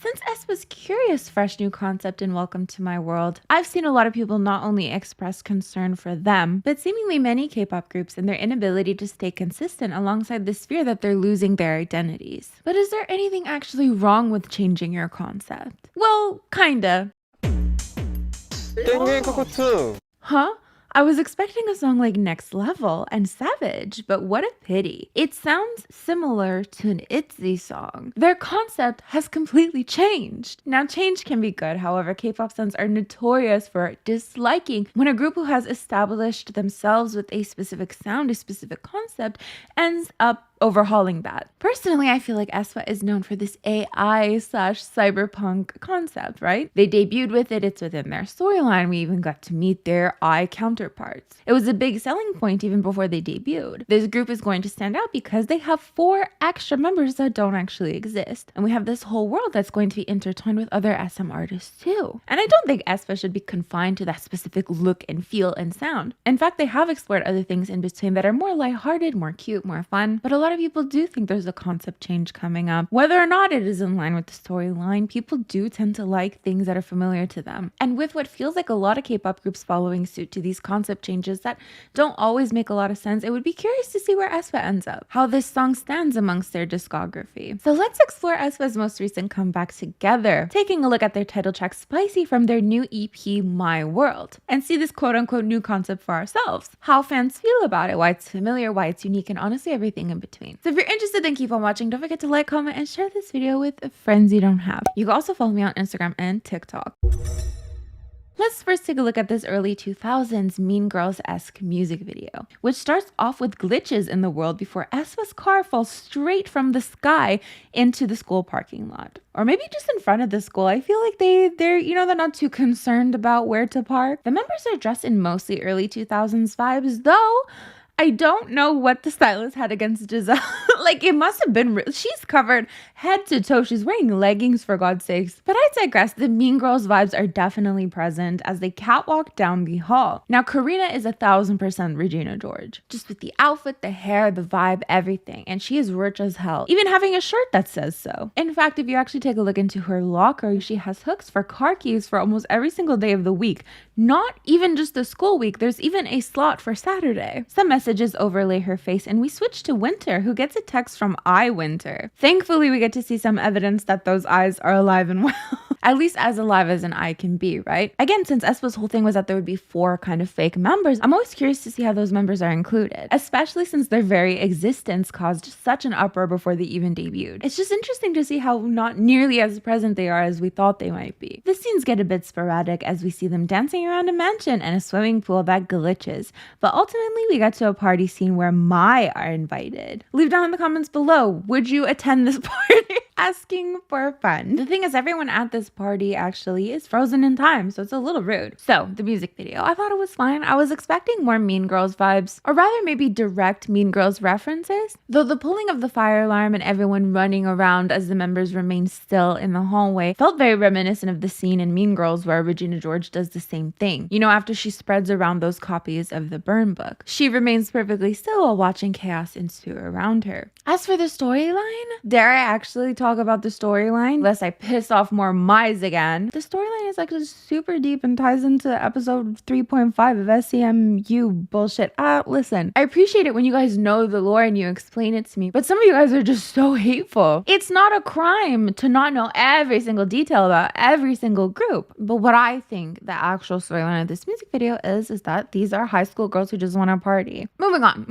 Since aespa's curious, fresh new concept and welcome to my world, I've seen a lot of people not only express concern for them, but seemingly many K-pop groups and their inability to stay consistent alongside this fear that they're losing their identities. But is there anything actually wrong with changing your concept? Well, kinda. Huh? I was expecting a song like Next Level and Savage, but what a pity. It sounds similar to an ITZY song. Their concept has completely changed. Now, change can be good, however, K-pop fans are notorious for disliking when a group who has established themselves with a specific sound, a specific concept, ends up overhauling that. Personally, I feel like aespa is known for this AI/cyberpunk concept, right? They debuted with it, it's within their storyline, we even got to meet their I counterparts. It was a big selling point even before they debuted. This group is going to stand out because they have 4 extra members that don't actually exist. And we have this whole world that's going to be intertwined with other SM artists too. And I don't think aespa should be confined to that specific look and feel and sound. In fact, they have explored other things in between that are more lighthearted, more cute, more fun, but a lot of people do think there's a concept change coming up. Whether or not it is in line with the storyline, people do tend to like things that are familiar to them. And with what feels like a lot of K-pop groups following suit to these concept changes that don't always make a lot of sense, it would be curious to see where aespa ends up, how this song stands amongst their discography. So let's explore aespa's most recent comeback together, taking a look at their title track Spicy from their new EP My World, and see this quote-unquote new concept for ourselves, how fans feel about it, why it's familiar, why it's unique, and honestly everything in between. So if you're interested, then keep on watching. Don't forget to like, comment, and share this video with friends you don't have. You can also follow me on Instagram and TikTok. Let's first take a look at this early 2000s Mean Girls-esque music video, which starts off with glitches in the world before aespa's car falls straight from the sky into the school parking lot. Or maybe just in front of the school. I feel like they're not too concerned about where to park. The members are dressed in mostly early 2000s vibes, though I don't know what the stylist had against Giselle. Like, it must have been she's covered head to toe. She's wearing leggings, for God's sakes. But I digress. The Mean Girls vibes are definitely present as they catwalk down the hall. Now, Karina is 1000% Regina George. Just with the outfit, the hair, the vibe, everything. And she is rich as hell. Even having a shirt that says so. In fact, if you actually take a look into her locker, she has hooks for car keys for almost every single day of the week. Not even just the school week. There's even a slot for Saturday. Some messages overlay her face, and we switch to Winter, who gets a text from I Winter. Thankfully, we get to see some evidence that those eyes are alive and well. At least as alive as an eye can be, right? Again, since aespa's whole thing was that there would be 4 kind of fake members, I'm always curious to see how those members are included, especially since their very existence caused such an uproar before they even debuted. It's just interesting to see how not nearly as present they are as we thought they might be. The scenes get a bit sporadic as we see them dancing around a mansion and a swimming pool that glitches, but ultimately we get to a party scene where Mai are invited. Leave down in the comments below, would you attend this party? Asking for fun. The thing is, everyone at this party actually is frozen in time, so it's a little rude. So, the music video, I thought it was fine. I was expecting more Mean Girls vibes, or rather maybe direct Mean Girls references, though the pulling of the fire alarm and everyone running around as the members remain still in the hallway felt very reminiscent of the scene in Mean Girls where Regina George does the same thing. You know, after she spreads around those copies of the burn book. She remains perfectly still while watching chaos ensue around her. As for the storyline, dare I actually talk about the storyline lest I piss off more Mize again? The storyline is actually super deep and ties into episode 3.5 of SCMU bullshit. Listen, I appreciate it when you guys know the lore and you explain it to me, but some of you guys are just so hateful. It's not a crime to not know every single detail about every single group, but what I think the actual storyline of this music video is that these are high school girls who just want to party. Moving on.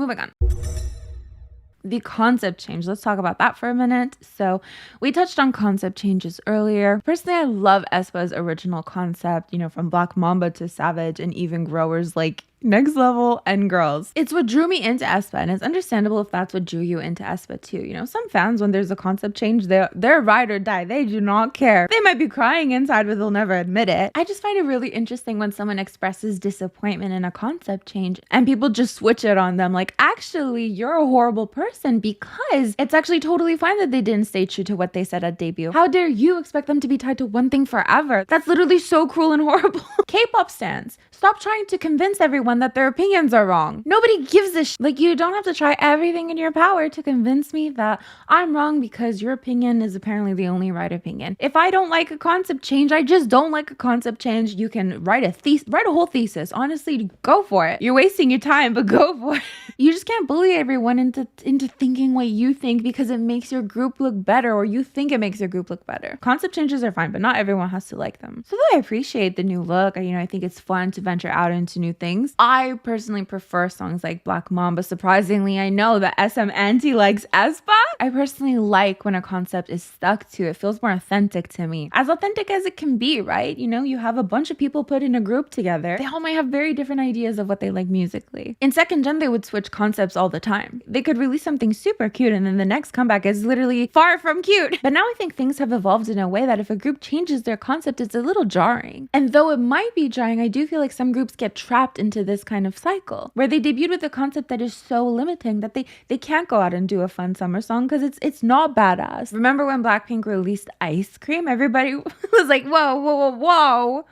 The concept change. Let's talk about that for a minute. So we touched on concept changes earlier. Personally, I love aespa's original concept, from Black Mamba to Savage and even growers like Next Level and Girls. It's what drew me into aespa, and it's understandable if that's what drew you into aespa too. Some fans, when there's a concept change, they're ride or die. They do not care. They might be crying inside, but they'll never admit it. I just find it really interesting when someone expresses disappointment in a concept change and people just switch it on them. Like, actually, you're a horrible person because it's actually totally fine that they didn't stay true to what they said at debut. How dare you expect them to be tied to one thing forever? That's literally so cruel and horrible. K-pop stans, stop trying to convince everyone everyone that their opinions are wrong. Nobody gives a like, you don't have to try everything in your power to convince me that I'm wrong because your opinion is apparently the only right opinion. If I don't like a concept change, I just don't like a concept change. You can write a whole thesis. Honestly, go for it. You're wasting your time, but go for it. You just can't bully everyone into thinking what you think because it makes your group look better, or you think it makes your group look better. Concept changes are fine, but not everyone has to like them. So though I appreciate the new look, I think it's fun to venture out into new things. I personally prefer songs like Black Mamba. Surprisingly, I know that SM Anti likes aespa. I personally like when a concept is stuck to. It feels more authentic to me. As authentic as it can be, right? You have a bunch of people put in a group together. They all might have very different ideas of what they like musically. In second gen, they would switch concepts all the time. They could release something super cute and then the next comeback is literally far from cute. But now I think things have evolved in a way that if a group changes their concept, it's a little jarring. And though it might be jarring, I do feel like some groups get trapped into this kind of cycle where they debuted with a concept that is so limiting that they can't go out and do a fun summer song because it's not badass. Remember when Blackpink released Ice Cream? Everybody was like, whoa, whoa, whoa, whoa.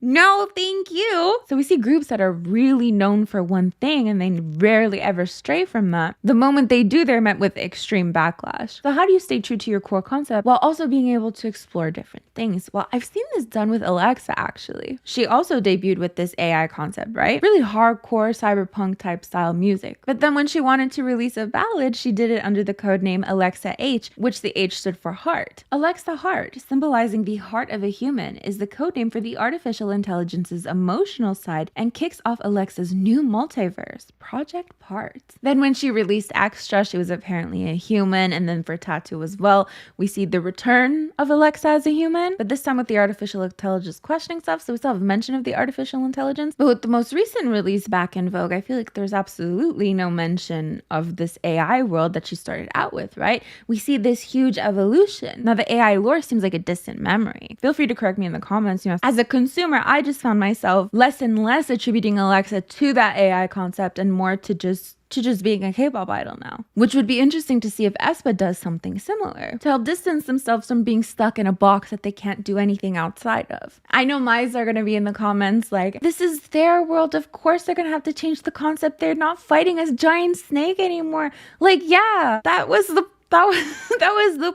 No, thank you. So we see groups that are really known for one thing and they rarely ever stray from that. The moment they do, they're met with extreme backlash. So how do you stay true to your core concept while also being able to explore different things? Well, I've seen this done with Alexa, actually. She also debuted with this AI concept, right? Really hardcore cyberpunk type style music. But then when she wanted to release a ballad, she did it under the codename Alexa H, which the H stood for heart. Alexa Heart, symbolizing the heart of a human, is the codename for the artificial intelligence's emotional side and kicks off Alexa's new multiverse, Project Parts. Then when she released Extra, she was apparently a human, and then for Tattoo as well, we see the return of Alexa as a human, but this time with the artificial intelligence questioning stuff, so we still have mention of the artificial intelligence. But with the most recent release Back in Vogue, I feel like there's absolutely no mention of this AI world that she started out with, right? We see this huge evolution. Now the AI lore seems like a distant memory. Feel free to correct me in the comments. As a consumer, I just found myself less and less attributing Alexa to that AI concept and more to just being a K-pop idol now. Which would be interesting to see if aespa does something similar to help distance themselves from being stuck in a box that they can't do anything outside of. I know Mize are going to be in the comments like, this is their world, of course they're going to have to change the concept. They're not fighting as giant snake anymore. Like, yeah, that was the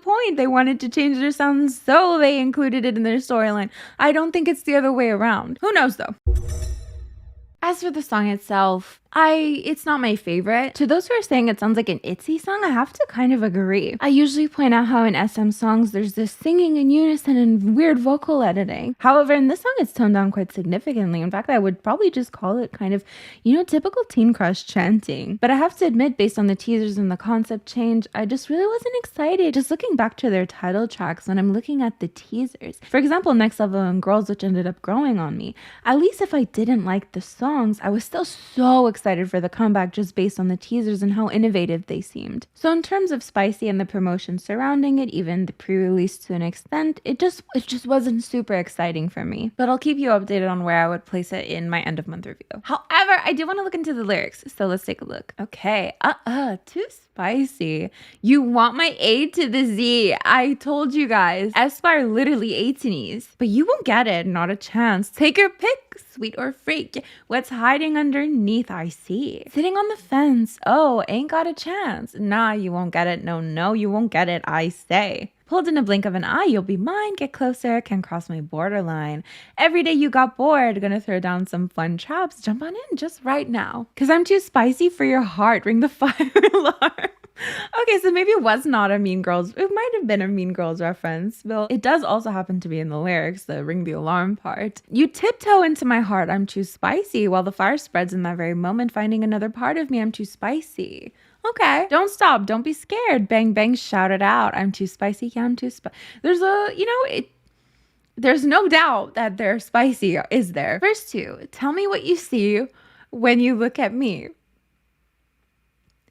point. They wanted to change their sound, so they included it in their storyline. I don't think it's the other way around. Who knows though? As for the song itself, it's not my favorite. To those who are saying it sounds like an ITZY song, I have to kind of agree. I usually point out how in SM songs there's this singing in unison and weird vocal editing. However, in this song it's toned down quite significantly. In fact, I would probably just call it kind of, typical teen crush chanting. But I have to admit, based on the teasers and the concept change, I just really wasn't excited. Just looking back to their title tracks when I'm looking at the teasers. For example, Next Level and Girls, which ended up growing on me. At least if I didn't like the songs, I was still so excited for the comeback just based on the teasers and how innovative they seemed. So in terms of Spicy and the promotion surrounding it, even the pre-release to an extent, it just wasn't super exciting for me. But I'll keep you updated on where I would place it in my end of month review. However, I do want to look into the lyrics, so let's take a look. Okay, too spicy. You want my A to the Z. I told you guys, aespa are literally A-tonies, but you won't get it, not a chance. Take your pick, sweet or freak. What's hiding underneath, I see. Sitting on the fence, oh, ain't got a chance. Nah, you won't get it, no, you won't get it, I say. Pulled in a blink of an eye, you'll be mine, get closer, can cross my borderline. Every day you got bored, gonna throw down some fun traps, jump on in just right now. Cause I'm too spicy for your heart, ring the fire alarm. Okay, so maybe it was not a Mean Girls. It might have been a Mean Girls reference. Well, it does also happen to be in the lyrics, the ring the alarm part. You tiptoe into my heart, I'm too spicy, while the fire spreads in that very moment, finding another part of me, I'm too spicy. Okay, don't stop, don't be scared. Bang, bang, shout it out. I'm too spicy, yeah, I'm too spicy. There's there's no doubt that they're spicy, is there? Verse 2, tell me what you see when you look at me.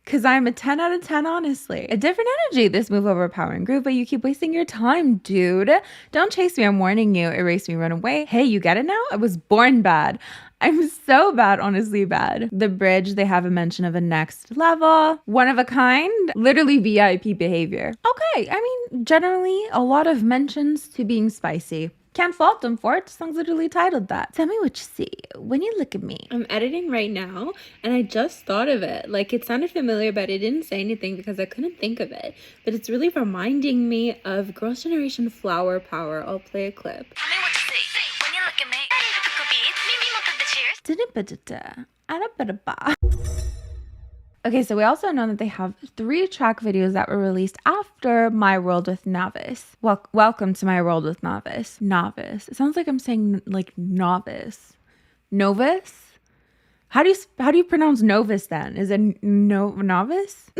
Because I'm a 10 out of 10, honestly. A different energy, this move over power and groove, but you keep wasting your time, dude. Don't chase me, I'm warning you. Erase me, run away. Hey, you get it now? I was born bad. I'm so bad, honestly bad. The bridge, they have a mention of a next level. One of a kind, literally VIP behavior. Okay, I mean, generally, a lot of mentions to being spicy. Can't fault them for it. The song's literally titled that. Tell me what you see when you look at me. I'm editing right now, and I just thought of it. Like, it sounded familiar, but I didn't say anything because I couldn't think of it. But it's really reminding me of Girls' Generation Flower Power. I'll play a clip. Tell me what you see when you look at me. Okay, so we also know that they have 3 track videos that were released after My World with Novice. Welcome to My World with Novice. Novice. It sounds like I'm saying like novice. Novice? How do you pronounce novice then? Is it novice?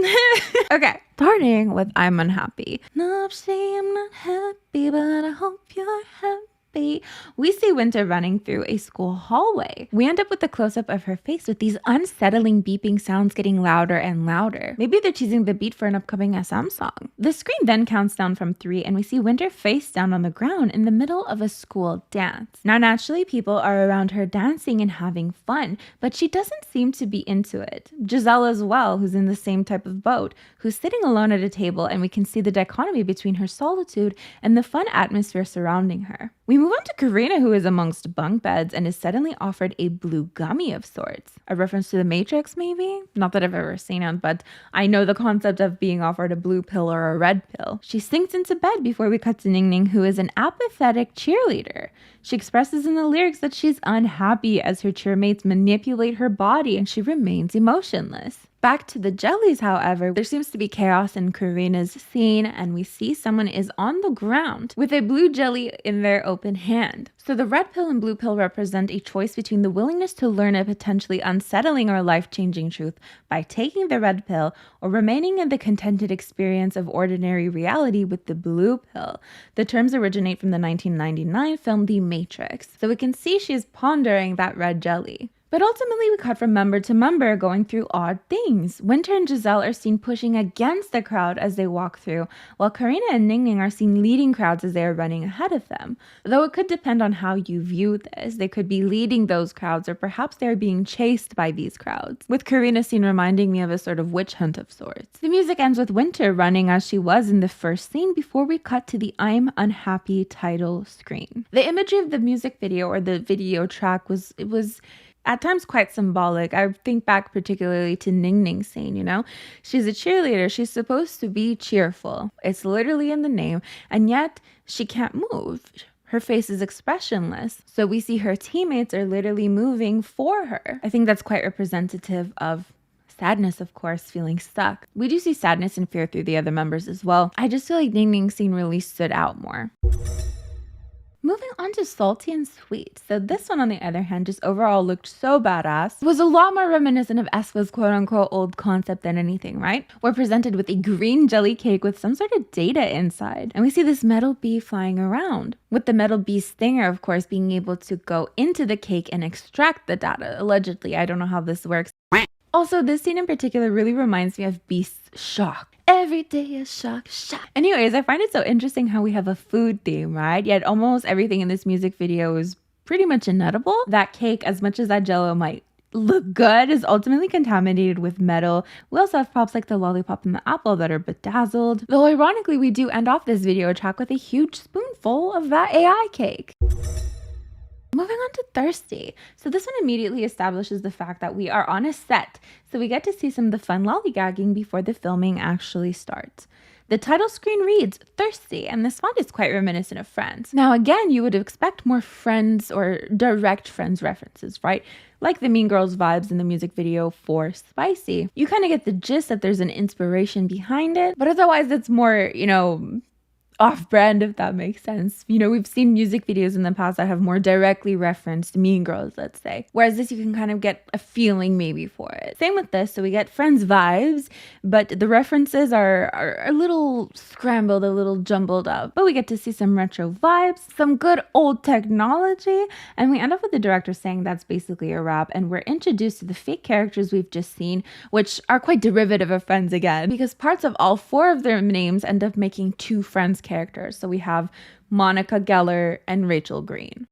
Okay, starting with I'm Unhappy. No, I'm not happy, but I hope you're happy. We see Winter running through a school hallway. We end up with a close-up of her face with these unsettling beeping sounds getting louder and louder. Maybe they're choosing the beat for an upcoming SM song. The screen then counts down from 3 and we see Winter face down on the ground in the middle of a school dance. Now naturally people are around her dancing and having fun, but she doesn't seem to be into it. Giselle as well, who's in the same type of boat, who's sitting alone at a table, and we can see the dichotomy between her solitude and the fun atmosphere surrounding her. We move on to Karina, who is amongst bunk beds and is suddenly offered a blue gummy of sorts. A reference to the Matrix, maybe? Not that I've ever seen it, but I know the concept of being offered a blue pill or a red pill. She sinks into bed before we cut to Ning Ning, who is an apathetic cheerleader. She expresses in the lyrics that she's unhappy as her cheermates manipulate her body and she remains emotionless. Back to the jellies, however, there seems to be chaos in Karina's scene, and we see someone is on the ground with a blue jelly in their open hand. So the red pill and blue pill represent a choice between the willingness to learn a potentially unsettling or life-changing truth by taking the red pill or remaining in the contented experience of ordinary reality with the blue pill. The terms originate from the 1999 film The Matrix, so we can see she's pondering that red jelly. But ultimately, we cut from member to member going through odd things. Winter and Giselle are seen pushing against the crowd as they walk through, while Karina and Ning Ning are seen leading crowds as they are running ahead of them. Though it could depend on how you view this. They could be leading those crowds, or perhaps they're being chased by these crowds, with Karina seen reminding me of a sort of witch hunt of sorts. The music ends with Winter running as she was in the first scene before we cut to the I'm Unhappy title screen. The imagery of the music video or the video track was at times quite symbolic. I think back particularly to Ning Ning's scene, you know? She's a cheerleader. She's supposed to be cheerful. It's literally in the name, and yet she can't move. Her face is expressionless. So we see her teammates are literally moving for her. I think that's quite representative of sadness, of course, feeling stuck. We do see sadness and fear through the other members as well. I just feel like Ning Ning's scene really stood out more. Moving on to Salty and Sweet. So this one, on the other hand, just overall looked so badass. It was a lot more reminiscent of aespa's quote-unquote old concept than anything, right? We're presented with a green jelly cake with some sort of data inside. And we see this metal bee flying around, with the metal bee stinger, of course, being able to go into the cake and extract the data. Allegedly, I don't know how this works. Also, this scene in particular really reminds me of Beast's Shock. Every day is shock. Anyways, I find it so interesting how we have a food theme, right? Yet almost everything in this music video is pretty much inedible. That cake, as much as that jello might look good, is ultimately contaminated with metal. We also have props like the lollipop and the apple that are bedazzled. Though ironically, we do end off this video track with a huge spoonful of that AI cake. Moving on to Thirsty. So this one immediately establishes the fact that we are on a set, so we get to see some of the fun lollygagging before the filming actually starts. The title screen reads Thirsty, and this font is quite reminiscent of Friends. Now again, you would expect more Friends or direct Friends references, right? Like the Mean Girls vibes in the music video for Spicy. You kind of get the gist that there's an inspiration behind it, but otherwise it's more, off-brand, if that makes sense. We've seen music videos in the past that have more directly referenced Mean Girls, let's say. Whereas this, you can kind of get a feeling maybe for it. Same with this, so we get Friends vibes, but the references are a little scrambled, a little jumbled up. But we get to see some retro vibes, some good old technology, and we end up with the director saying that's basically a wrap, and we're introduced to the fake characters we've just seen, which are quite derivative of Friends again, because parts of all 4 of their names end up making 2 Friends characters. So we have Monica Geller and Rachel Green.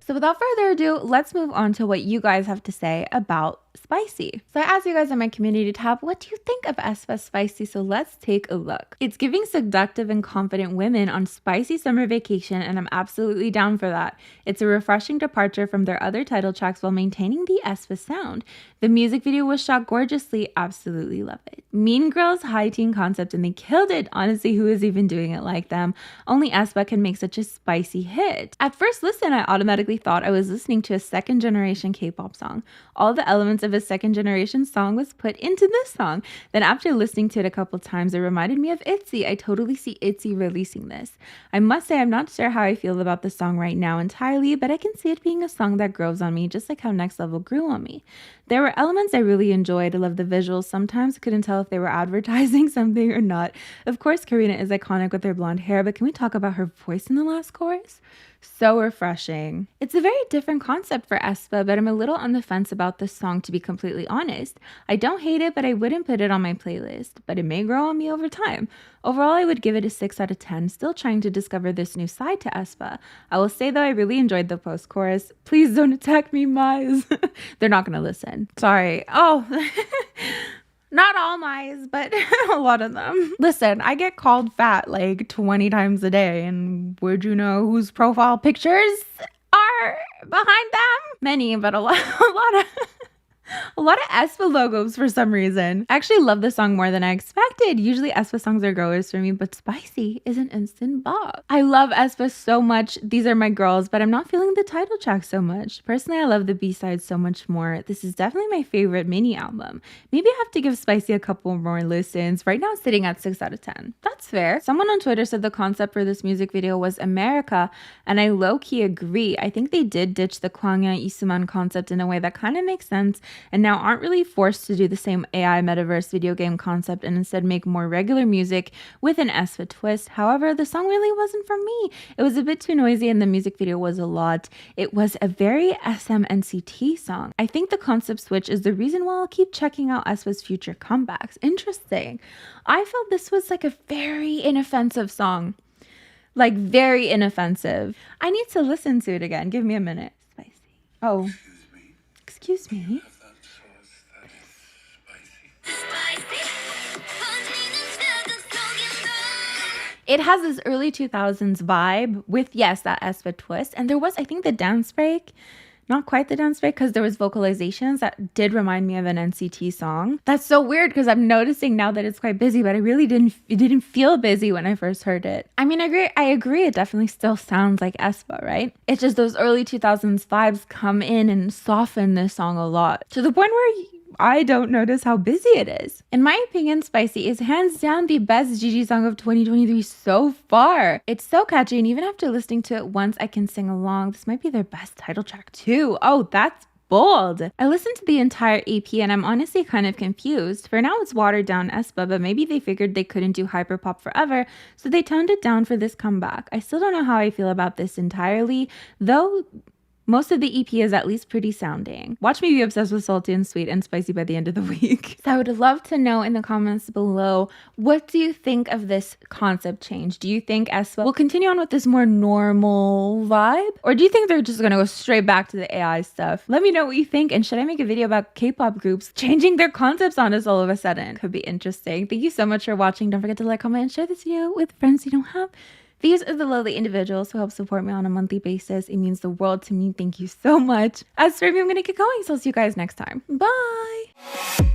So without further ado, let's move on to what you guys have to say about Spicy. So I asked you guys on my community tab, what do you think of aespa Spicy? So let's take a look. It's giving seductive and confident women on spicy summer vacation, and I'm absolutely down for that. It's a refreshing departure from their other title tracks while maintaining the aespa sound. The music video was shot gorgeously. Absolutely love it. Mean Girls high teen concept, and they killed it. Honestly, who is even doing it like them? Only aespa can make such a spicy hit. At first listen, I automatically thought I was listening to a second generation K-pop song. All the elements of a second generation song was put into this song. Then after listening to it a couple times, it reminded me of ITZY. I totally see ITZY releasing this. I must say I'm not sure how I feel about the song right now entirely, but I can see it being a song that grows on me just like how Next Level grew on me. There were elements I really enjoyed. I love the visuals. Sometimes I couldn't tell if they were advertising something or not. Of course, Karina is iconic with her blonde hair, but can we talk about her voice in the last chorus? So refreshing. It's a very different concept for aespa, but I'm a little on the fence about this song, to be completely honest. I don't hate it, but I wouldn't put it on my playlist, but it may grow on me over time. Overall, I would give it a 6 out of 10, still trying to discover this new side to aespa. I will say though, I really enjoyed the post-chorus. Please don't attack me, Mize. They're not gonna listen. Sorry. Oh, not all mice, but a lot of them. Listen, I get called fat like 20 times a day, and would you know whose profile pictures are behind them? Many, but a lot of aespa logos for some reason. I actually love the song more than I expected. Usually aespa songs are growers for me, but Spicy is an instant bop. I love aespa so much. These are my girls, but I'm not feeling the title track so much. Personally, I love the B-side so much more. This is definitely my favorite mini album. Maybe I have to give Spicy a couple more listens. Right now it's sitting at 6 out of 10. That's fair. Someone on Twitter said the concept for this music video was America, and I low-key agree. I think they did ditch the Kwangya Isuman concept in a way that kind of makes sense, and now aren't really forced to do the same AI metaverse video game concept and instead make more regular music with an aespa twist. However, the song really wasn't for me. It was a bit too noisy and the music video was a lot. It was a very SMNCT song. I think the concept switch is the reason why I'll keep checking out aespa's future comebacks. Interesting. I felt this was like a very inoffensive song. Like very inoffensive. I need to listen to it again. Give me a minute. Spicy. Oh. Excuse me. It has this early 2000s vibe with, yes, that aespa twist. And there was, I think, the dance break. Not quite the dance break, because there was vocalizations that did remind me of an NCT song. That's so weird because I'm noticing now that it's quite busy, but it didn't feel busy when I first heard it. I mean, I agree. It definitely still sounds like aespa, right? It's just those early 2000s vibes come in and soften this song a lot to the point where I don't notice how busy it is. In my opinion, Spicy is hands down the best Gigi song of 2023 so far. It's so catchy, and even after listening to it once, I can sing along. This might be their best title track too. Oh, that's bold. I listened to the entire EP and I'm honestly kind of confused. For now, it's watered down aespa, but maybe they figured they couldn't do hyperpop forever, so they toned it down for this comeback. I still don't know how I feel about this entirely, though most of the EP is at least pretty sounding. Watch me be obsessed with Salty and Sweet and Spicy by the end of the week. So I would love to know in the comments below, what do you think of this concept change? Do you think aespa will continue on with this more normal vibe? Or do you think they're just gonna go straight back to the AI stuff? Let me know what you think, and should I make a video about K-pop groups changing their concepts on us all of a sudden? Could be interesting. Thank you so much for watching. Don't forget to like, comment, and share this video with friends you don't have. These are the lovely individuals who help support me on a monthly basis. It means the world to me. Thank you so much. As for me, I'm going to get going, so I'll see you guys next time. Bye!